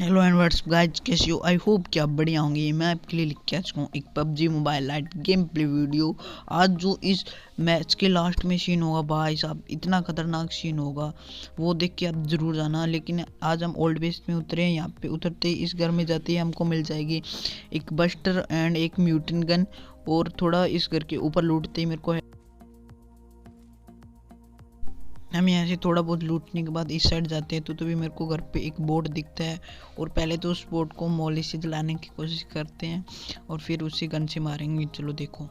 Hello and what's guys, कैसे हो? I hope कि आप बढ़िया होंगे। मैं आपके लिए लेके आ चुका हूँ एक PUBG mobile light game play video. आज जो इस मैच के लास्ट में सीन होगा भाई साहब, इतना खतरनाक सीन होगा, वो देख के आप ज़रूर जाना। लेकिन आज हम ओल्ड बेस में उतरे हैं। यहाँ पे उतरते ही इस घर में जाते ही हमको मिल जाएगी एक बस्टर एंड एक म्यूटेंट गन, और थोड़ा इस घर के ऊपर लूटते ही मेरे को हम यहाँ से थोड़ा बहुत लूटने के बाद इस साइड जाते हैं तो तभी मेरे को घर पे एक बोर्ड दिखता है। और पहले तो उस बोर्ड को मौली से जलाने की कोशिश करते हैं और फिर उसी गन से मारेंगे। चलो देखो,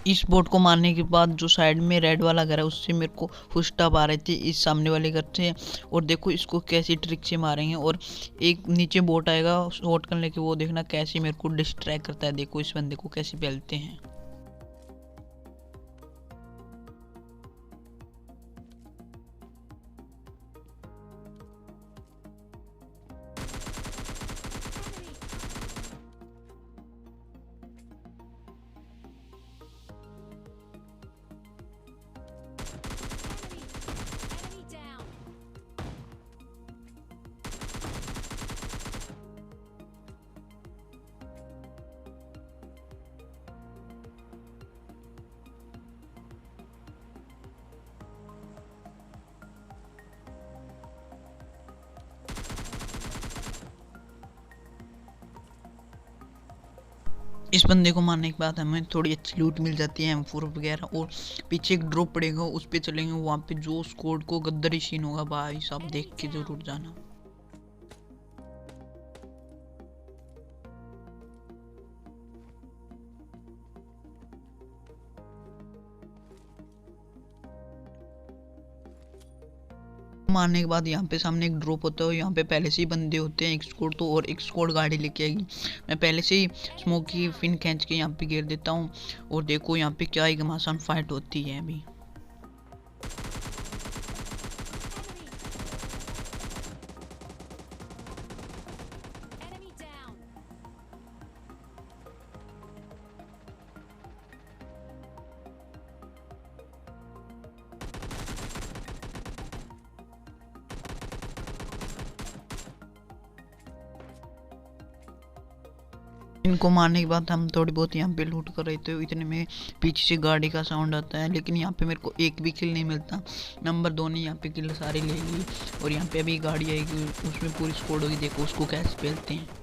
इस बोर्ड को मारने के बाद जो साइड में रेड वाला घर है उससे मेरे को फुस्टअप आ रहे थे इस सामने वाले घर से। और देखो इसको कैसी ट्रिक से मारेंगे। और एक नीचे बोट आएगा शॉट करने के, वो देखना कैसे मेरे को डिस्ट्रैक्ट करता है। देखो इस बंदे को कैसे पहलते हैं। इस बंदे को मारने के बाद हमें थोड़ी अच्छी लूट मिल जाती है, M4 वगैरह। और पीछे एक ड्रॉप पड़ेगा, उस पर चलेंगे। वहाँ पे जो स्क्वाड को गद्दारी सीन होगा भाई साहब, देख के जरूर जाना। मारने के बाद यहाँ पे सामने एक ड्रॉप होता है। यहाँ पे पहले से ही बंदे होते हैं, एक स्क्वाड तो, और एक स्क्वाड गाड़ी लेके आएगी। मैं पहले से ही स्मोक की फिन खींच के यहाँ पे गिर देता हूँ। और देखो यहाँ पे क्या एक घमासान फाइट होती है अभी। इनको मारने के बाद हम थोड़ी बहुत यहाँ पे लूट कर रहे थे, इतने में पीछे से गाड़ी का साउंड आता है। लेकिन यहाँ पे मेरे को एक भी किल नहीं मिलता। नंबर 2 ने यहाँ पे किल सारी ले ली। और यहाँ पे अभी गाड़ी आएगी, उसमें पूरी स्क्वाड होगी। देखो उसको कैसे पेलते हैं।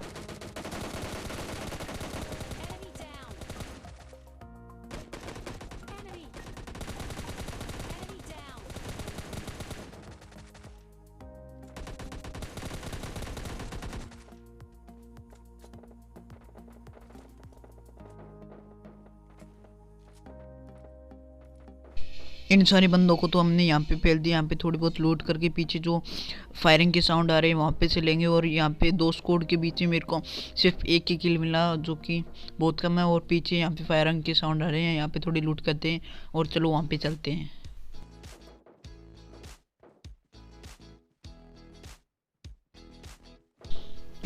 इन सारे बंदों को तो हमने यहाँ पे फैल दिया। यहाँ पे थोड़ी बहुत लूट करके पीछे जो फायरिंग के साउंड आ रहे हैं वहाँ पे से लेंगे। और यहाँ पे दो स्क्वाड के बीच में मेरे को सिर्फ एक ही किल मिला, जो कि बहुत कम है। और पीछे यहाँ पे फायरिंग के साउंड आ रहे हैं, यहाँ पे थोड़ी लूट करते हैं और चलो वहाँ पे चलते हैं।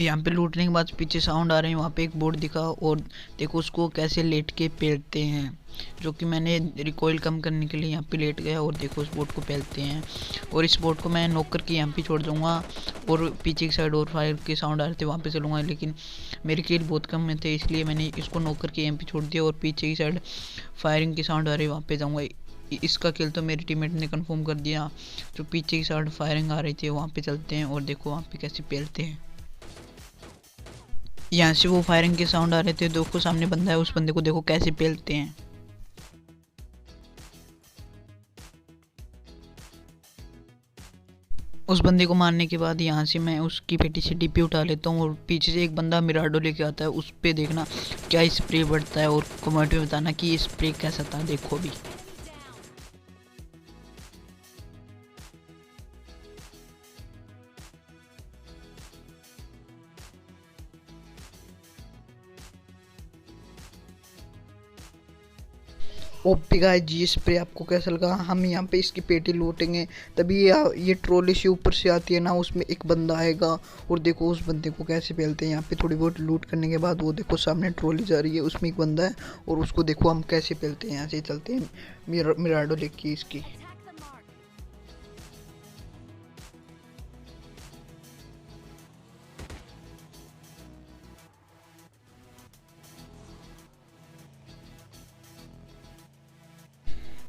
यहाँ पे लूटने के बाद पीछे साउंड आ रहे हैं, वहाँ पे एक बोर्ड दिखा। और देखो उसको कैसे लेट के पेलते हैं, जो कि मैंने रिकॉइल कम करने के लिए यहाँ पे लेट गया। और देखो उस बोर्ड को पेलते हैं। और इस बोर्ड को मैं नॉक करके यहाँ पे छोड़ दूँगा। और पीछे की साइड और फायर के साउंड आ रहे थे, वहाँ पे चलूँगा। लेकिन मेरे किल बहुत कम में थे, इसलिए मैंने इसको नॉक करके यहाँ पे छोड़ दिया। और पीछे की साइड फायरिंग के साउंड आ रही है, वहाँ पे जाऊँगा। इसका किल तो मेरे टीममेट ने कंफर्म कर दिया। जो पीछे की साइड फायरिंग आ रही थी वहाँ पे चलते हैं और देखो वहाँ पे कैसे पेलते हैं। यहाँ से वो फायरिंग के साउंड आ रहे थे, देखो सामने बंदा है, उस बंदे को देखो कैसे पेलते हैं। उस बंदे को मारने के बाद यहाँ से मैं उसकी पेटी से डीपी उठा लेता हूँ। और पीछे से एक बंदा मिराडो लेके आता है, उस पर देखना क्या स्प्रे बढ़ता है। और कमेंट में बताना कि ये स्प्रे कैसा था, देखो भी। ओपी गाइस जी स्प्रे आपको कैसा लगा। हम यहाँ पे इसकी पेटी लूटेंगे तभी ये ट्रॉली से ऊपर से आती है ना, उसमें एक बंदा आएगा और देखो उस बंदे को कैसे पेलते हैं। यहाँ पे थोड़ी बहुत लूट करने के बाद वो देखो सामने ट्रॉली जा रही है, उसमें एक बंदा है और उसको देखो हम कैसे पेलते हैं। यहाँ से चलते हैं मिराडो लेके इसकी।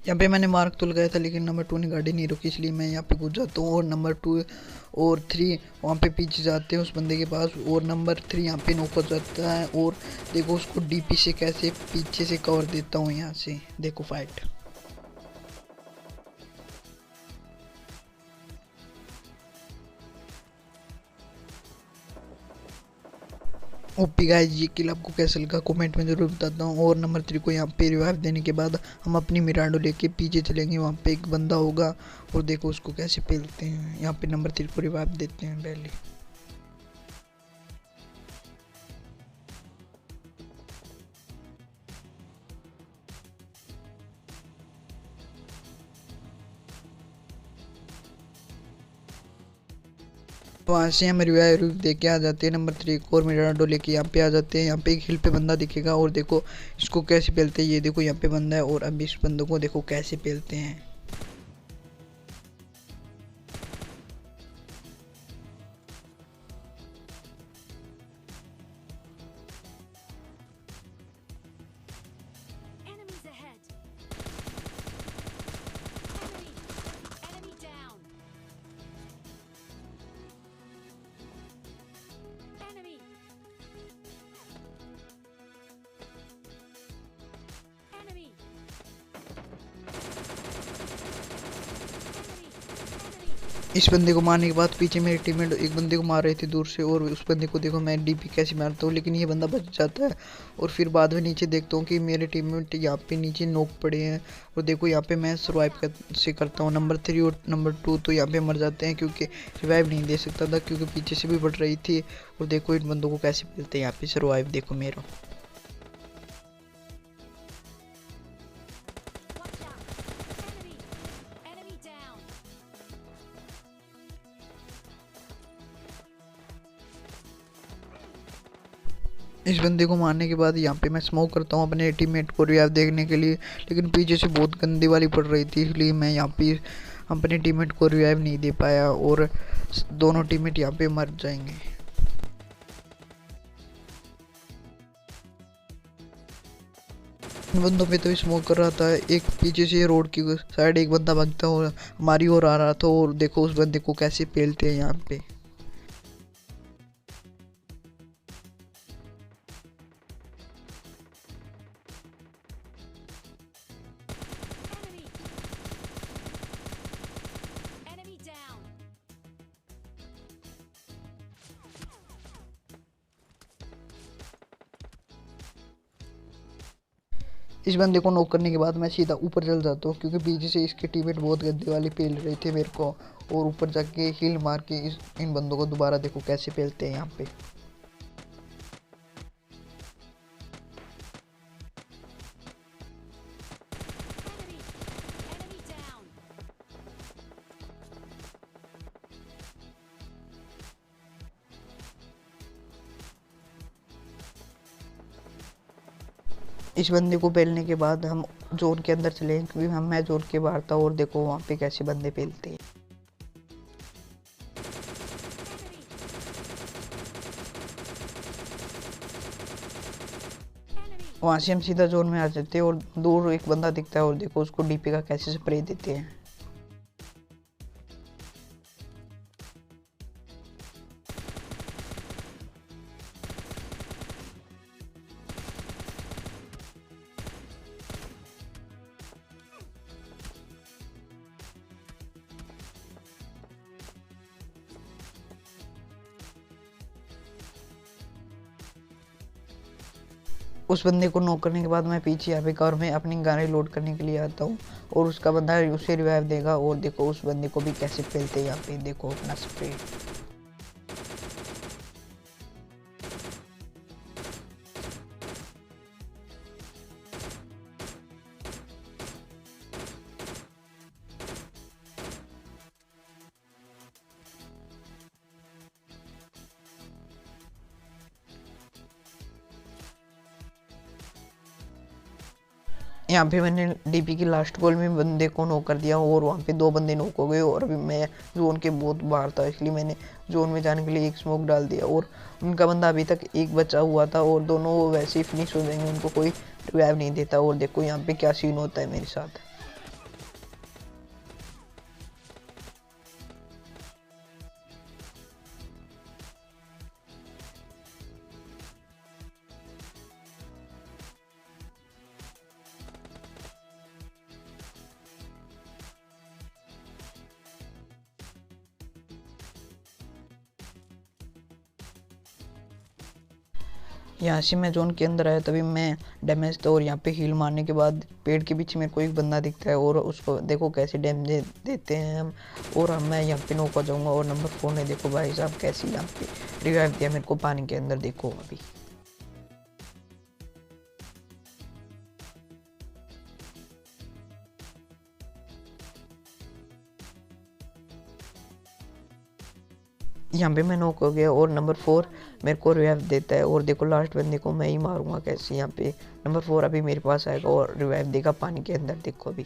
यहाँ पे मैंने मार्क तो लगाया था लेकिन नंबर 2 ने गाड़ी नहीं रोकी, इसलिए मैं यहाँ पे घुस जाता हूँ और नंबर 2 और 3 वहाँ पे पीछे जाते हैं उस बंदे के पास और नंबर 3 यहाँ पे नॉक हो जाता है और देखो उसको डीपी से कैसे पीछे से कवर देता हूँ। यहाँ से देखो फाइट। ओपी गाइस ये किल आपको कैसा लगा कमेंट में ज़रूर बताता हूँ। और नंबर 3 को यहाँ पे रिवाइव देने के बाद हम अपनी मिरांडो लेके पीछे चलेंगे, वहाँ पे एक बंदा होगा और देखो उसको कैसे पेलते हैं। यहाँ पे नंबर 3 को रिवाइव देते हैं पहले। वहाँ से हम रिवाइव दे के आ जाते हैं नंबर 3 को और मिरांडो लेके यहाँ पे आ जाते हैं। यहाँ पे एक हिल पे बंदा दिखेगा और देखो इसको कैसे पेलते हैं। ये देखो यहाँ पे बंदा है और अब इस बंदे को देखो कैसे पेलते हैं। इस बंदे को मारने के बाद पीछे मेरे टीममेट एक बंदे को मार रहे थे दूर से और उस बंदे को देखो मैं डीपी कैसे मारता हूँ, लेकिन ये बंदा बच जाता है। और फिर बाद में नीचे देखता हूँ कि मेरे टीममेट यहाँ पे नीचे नोक पड़े हैं और देखो यहाँ पे मैं सर्वाइव से करता हूँ। नंबर 3 और नंबर 2 तो यहाँ पे मर जाते हैं क्योंकि रिवाइव नहीं दे सकता था क्योंकि पीछे से भी बढ़ रही थी। और देखो इन बंदों को कैसे मिलते हैं यहाँ पे सर्वाइव देखो मेरा। इस बंदे को मारने के बाद यहाँ पे मैं स्मोक करता हूँ अपने टीममेट को रिवाइव देखने के लिए, लेकिन पीछे से बहुत गंदी वाली पड़ रही थी इसलिए मैं यहाँ पे अपने टीममेट को रिवाइव नहीं दे पाया और दोनों टीममेट यहाँ पे मर जाएंगे। इन बंदों पे तो स्मोक कर रहा था, एक पीछे से रोड की साइड एक बंदा भागता और हमारी ओर आ रहा था और देखो उस बंदे को कैसे पेलते हैं यहाँ पे। इस बंदे को नॉक करने के बाद मैं सीधा ऊपर चल जाता हूँ क्योंकि पीछे से इसके टीममेट बहुत गंदे वाले पेल रहे थे मेरे को और ऊपर जाके हील मार के इन बंदों को दोबारा देखो कैसे पेलते हैं यहाँ पे। इस बंदे को पेलने के बाद हम जोन के अंदर चले क्योंकि मैं जोन के बाहर था और देखो वहाँ पे कैसे बंदे पेलते हैं। वहाँ से हम सीधा जोन में आ जाते हैं और दूर एक बंदा दिखता है और देखो उसको डीपी का कैसे स्प्रे देते हैं। उस बंदे को नॉक करने के बाद मैं पीछे यहाँ पे कवर में अपनी गाड़ी लोड करने के लिए आता हूँ और उसका बंदा उसे रिवाइव देगा और देखो उस बंदे को भी कैसे पेलते हैं यहाँ पे देखो अपना स्प्रे। यहाँ पे मैंने डीपी की लास्ट गोल में बंदे को नॉक कर दिया और वहाँ पे 2 बंदे नॉक हो गए और अभी मैं जोन के बहुत बाहर था, इसलिए मैंने जोन में जाने के लिए एक स्मोक डाल दिया और उनका बंदा अभी तक एक बचा हुआ था और दोनों वैसे ही फिनिश हो जाएंगे, उनको कोई रिवाइव नहीं देता। और देखो यहाँ पे क्या सीन होता है मेरे साथ। यहाँ से मैं जोन के अंदर आया तभी मैं डैमेज था और यहाँ पे हील मारने के बाद पेड़ के पीछे मेरे को एक बंदा दिखता है और उसको देखो कैसे डैमेज देते हैं हम। और हम मैं यहाँ पे नॉक हो जाऊंगा और नंबर 4 ने देखो भाई साहब कैसे यहाँ पे रिवाइव दिया मेरे को पानी के अंदर, देखो अभी। यहाँ पे मैं नॉक हो गया और नंबर 4 मेरे को रिवाइव देता है और देखो लास्ट बंदे को मैं ही मारूंगा कैसे। यहाँ पे नंबर 4 अभी मेरे पास आएगा और रिवाइव देगा पानी के अंदर, देखो अभी।